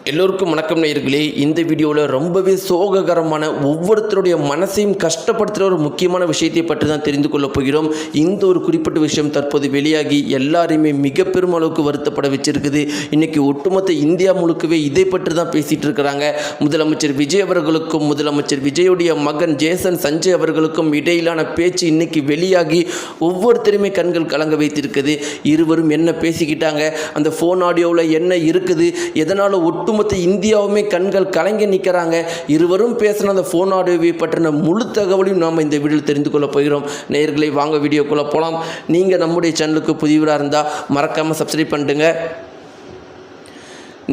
எல்லோருக்கும் வணக்கம் நேயர்களே. இந்த வீடியோவில் ரொம்பவே சோககரமான ஒவ்வொருத்தருடைய மனசையும் கஷ்டப்படுத்துகிற ஒரு முக்கியமான விஷயத்தை பற்றி தான் தெரிந்து கொள்ளப் போகிறோம். இந்த ஒரு குறிப்பிட்ட விஷயம் தற்போது வெளியாகி எல்லாரையுமே மிக பெரும் அளவுக்கு வருத்தப்பட வச்சிருக்குது. இன்றைக்கி ஒட்டுமொத்த இந்தியா முழுக்கவே இதை பற்றி தான் பேசிகிட்டு இருக்கிறாங்க. முதலமைச்சர் விஜய் அவர்களுக்கும் முதலமைச்சர் விஜயுடைய மகன் ஜேசன் சஞ்சய் அவர்களுக்கும் இடையிலான பேச்சு இன்னைக்கு வெளியாகி ஒவ்வொருத்தருமே கண்கள் கலங்க வைத்திருக்குது. இருவரும் என்ன பேசிக்கிட்டாங்க, அந்த ஃபோன் ஆடியோவில் என்ன இருக்குது, எதனால் ஒட்டுமொத்த இந்தியாவுமே கண்கள் கலங்கி நிற்கிறாங்க. இருவரும் பேசின அந்த ஃபோன் ஆடியோவை பற்றின முழு தகவலையும் நாம் இந்த வீடியோவில் தெரிந்து கொள்ள போகிறோம். நேயர்களை வாங்க வீடியோக்குள்ளே போகலாம். நீங்கள் நம்முடைய சேனலுக்கு புதியவராக இருந்தால் மறக்காமல் சப்ஸ்கிரைப் பண்ணிடுங்க.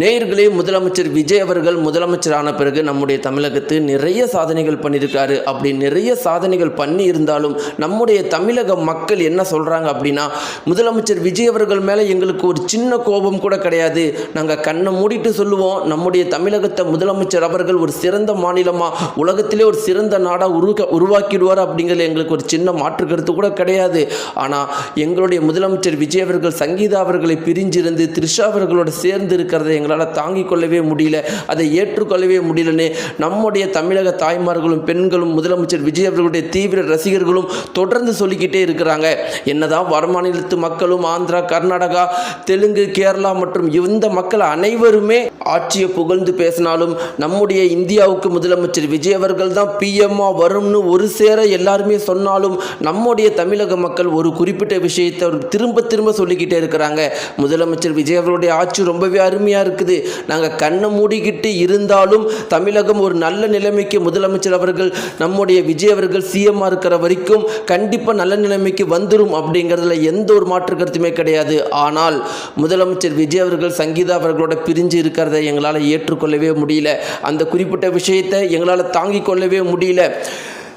நேயர்களே, முதலமைச்சர் விஜய் அவர்கள் முதலமைச்சரான பிறகு நம்முடைய தமிழகத்து நிறைய சாதனைகள் பண்ணியிருக்காரு. அப்படி நிறைய சாதனைகள் பண்ணி இருந்தாலும் நம்முடைய தமிழக மக்கள் என்ன சொல்கிறாங்க அப்படின்னா, முதலமைச்சர் விஜய் அவர்கள் மேலே எங்களுக்கு ஒரு சின்ன கோபம் கூட கிடையாது. நாங்கள் கண்ணை மூடிட்டு சொல்லுவோம், நம்முடைய தமிழகத்தை முதலமைச்சர் அவர்கள் ஒரு சிறந்த மாநிலமாக, உலகத்திலே ஒரு சிறந்த நாடாக உருவாக்கிடுவார் அப்படிங்கிறது எங்களுக்கு ஒரு சின்ன மாற்று கருத்து கூட கிடையாது. ஆனால் எங்களுடைய முதலமைச்சர் விஜய் அவர்கள் சங்கீதா அவர்களை பிரிஞ்சிருந்து த்ரிஷா அவர்களோட சேர்ந்து இருக்கிறதை எங்களால் தாங்கிக் கொள்ளவே முடியல, அதை ஏற்றுக்கொள்ளவே முடியலன்னு நம்முடைய தமிழக தாய்மார்களும் பெண்களும் முதலமைச்சர் விஜய் அவர்களுடைய தீவிர ரசிகர்களும் தொடர்ந்து சொல்லிக்கிட்டே இருக்கிறாங்க. என்னதான் வடமாநிலத்து மக்களும் ஆந்திரா, கர்நாடகா, தெலுங்கு, கேரளா மற்றும் இந்த மக்கள் அனைவருமே ஆட்சியை புகழ்ந்து பேசினாலும் நம்முடைய இந்தியாவுக்கு முதலமைச்சர் விஜய் அவர்கள் தான் பிஎம்ஆ வரும்னு ஒரு சேர எல்லாருமே சொன்னாலும் நம்முடைய தமிழக மக்கள் ஒரு குறிப்பிட்ட விஷயத்தை திரும்ப திரும்ப சொல்லிக்கிட்டே இருக்கிறாங்க. முதலமைச்சர் விஜய் அவர்களுடைய ஆட்சி ரொம்பவே அருமையாக இருக்குது, நாங்கள் கண்ணை மூடிக்கிட்டு இருந்தாலும் தமிழகம் ஒரு நல்ல நிலைமைக்கு முதலமைச்சர் அவர்கள் நம்முடைய விஜய் அவர்கள் சிஎம்ஆ இருக்கிற வரைக்கும் கண்டிப்பாக நல்ல நிலைமைக்கு வந்துடும் அப்படிங்கிறதுல எந்த ஒரு மாற்று கருத்துமே கிடையாது. ஆனால் முதலமைச்சர் விஜய் அவர்கள் சங்கீதா அவர்களோட பிரிஞ்சு இருக்கிறத எங்களால் ஏற்றுக்கொள்ளவே முடியல, அந்த குறிப்பிட்ட விஷயத்தை எங்களால் தாங்கிக் கொள்ளவே முடியல.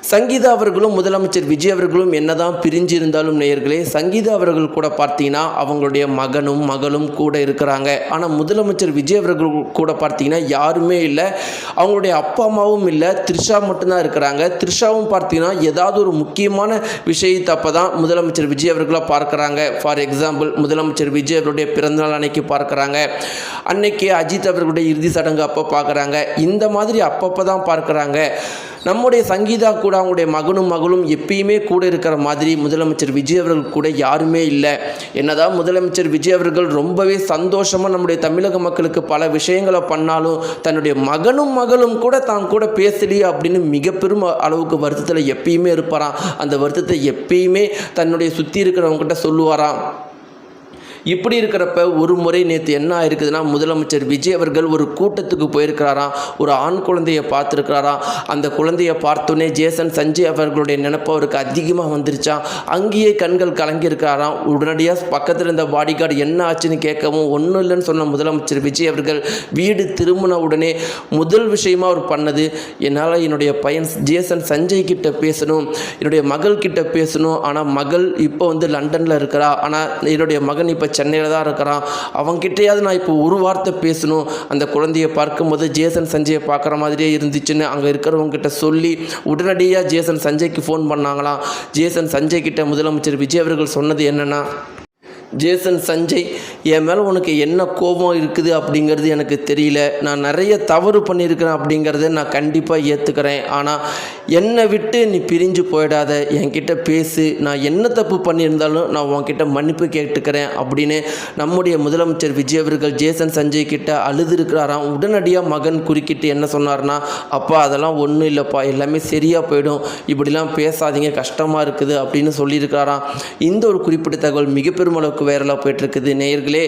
சங்கீதா அவர்களும் முதலமைச்சர் விஜய் அவர்களும் என்னதான் பிரிஞ்சு இருந்தாலும் நேயர்களே, சங்கீதா அவர்கள் கூட பார்த்தீங்கன்னா அவங்களுடைய மகனும் மகளும் கூட இருக்கிறாங்க. ஆனால் முதலமைச்சர் விஜய் அவர்கள் கூட பார்த்தீங்கன்னா யாருமே இல்லை, அவங்களுடைய அப்பா அம்மாவும் இல்லை, த்ரிஷா மட்டும்தான் இருக்கிறாங்க. த்ரிஷாவும் பார்த்தீங்கன்னா ஏதாவது ஒரு முக்கியமான விஷயத்தை அப்போ தான் முதலமைச்சர் விஜய் அவர்களாக பார்க்குறாங்க. ஃபார் எக்ஸாம்பிள், முதலமைச்சர் விஜய் அவருடைய பிறந்தநாள் அன்னைக்கு பார்க்குறாங்க, அன்னைக்கு அஜித் அவர்களுடைய இறுதி சடங்கு அப்போ பார்க்குறாங்க. இந்த மாதிரி அப்பப்போ தான் பார்க்குறாங்க. நம்முடைய சங்கீதா கூட அவங்களுடைய மகனும் மகளும் எப்பயுமே கூட இருக்கிற மாதிரி முதலமைச்சர் விஜய் அவர்கள் கூட யாருமே இல்லை. என்னதான் முதலமைச்சர் விஜய் அவர்கள் ரொம்பவே சந்தோஷமாக நம்முடைய தமிழக மக்களுக்கு பல விஷயங்களை பண்ணாலும் தன்னுடைய மகனும் மகளும் கூட தான் கூட பேசலையே அப்படின்னு மிக பெரும் அளவுக்கு வருத்தத்தில் எப்பயுமே இருப்பாராம். அந்த வருத்தத்தை எப்பயுமே தன்னுடைய சுற்றி இருக்கிறவங்ககிட்ட சொல்லுவாராம். இப்படி இருக்கிறப்ப ஒரு முறை நேற்று என்ன ஆயிருக்குதுன்னா, முதலமைச்சர் விஜய் அவர்கள் ஒரு கூட்டத்துக்கு போயிருக்கிறாராம். ஒரு ஆண் குழந்தையை பார்த்துருக்கிறாராம். அந்த குழந்தையை பார்த்தோன்னே ஜேசன் சஞ்சய் அவர்களுடைய நினைப்பு அவருக்கு அதிகமாக வந்துருச்சான். அங்கேயே கண்கள் கலங்கியிருக்கிறாராம். உடனடியாக பக்கத்தில் இருந்த பாடிகார்டு என்ன ஆச்சுன்னு கேட்கவும் ஒன்றும் இல்லைன்னு சொன்ன முதலமைச்சர் விஜய் அவர்கள் வீடு திரும்பின உடனே முதல் விஷயமாக அவர் பண்ணது, என்னால் என்னுடைய பையன் ஜேசன் சஞ்சய் கிட்ட பேசணும், என்னுடைய மகள் கிட்ட பேசணும். ஆனால் மகள் இப்போ லண்டனில் இருக்கிறா, ஆனால் என்னுடைய மகன் இப்போ சென்னையில் தான் இருக்கிறான், அவங்ககிட்டையாவது நான் இப்போ ஒரு வார்த்தை பேசணும். அந்த குழந்தையை பார்க்கும்போது ஜேசன் சஞ்சயை பார்க்குற மாதிரியே இருந்துச்சுன்னு அங்கே இருக்கிறவங்ககிட்ட சொல்லி உடனடியாக ஜேசன் சஞ்சய்க்கு ஃபோன் பண்ணாங்களாம். ஜேசன் சஞ்சய் கிட்ட முதலமைச்சர் விஜய் அவர்கள் சொன்னது என்னென்னா, ஜேசன் சஞ்சய், என் மேலே உனக்கு என்ன கோபம் இருக்குது அப்படிங்கிறது எனக்கு தெரியல, நான் நிறைய தவறு பண்ணியிருக்கிறேன் அப்படிங்கிறத நான் கண்டிப்பாக ஏற்றுக்கிறேன். ஆனால் என்னை விட்டு நீ பிரிஞ்சு போயிடாத, என்கிட்ட பேசு, நான் என்ன தப்பு பண்ணியிருந்தாலும் நான் உன்கிட்ட மன்னிப்பு கேட்டுக்கிறேன் அப்படின்னு நம்முடைய முதலமைச்சர் விஜய் அவர்கள் ஜேசன் சஞ்சய் கிட்ட அழுதுருக்கிறாராம். உடனடியாக மகன் குறுக்கிட்டு என்ன சொன்னார்னா, அப்பா அதெல்லாம் ஒன்றும் இல்லைப்பா, எல்லாமே சரியாக போயிடும், இப்படிலாம் பேசாதீங்க, கஷ்டமாக இருக்குது அப்படின்னு சொல்லியிருக்கிறாராம். இந்த ஒரு குறிப்பிட்ட தகவல் மிக பெருமளவுக்கு வைரலாக போயிட்டுருக்குது. நேயர்களே,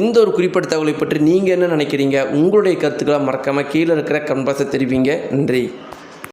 இந்த ஒரு குறிப்பிட்ட தகவலை பற்றி நீங்கள் என்ன நினைக்கிறீங்க? உங்களுடைய கருத்துக்களை மறக்காமல் கீழே இருக்கிற கமெண்ட் பாக்ஸில் தெரிவிங்க. நன்றி.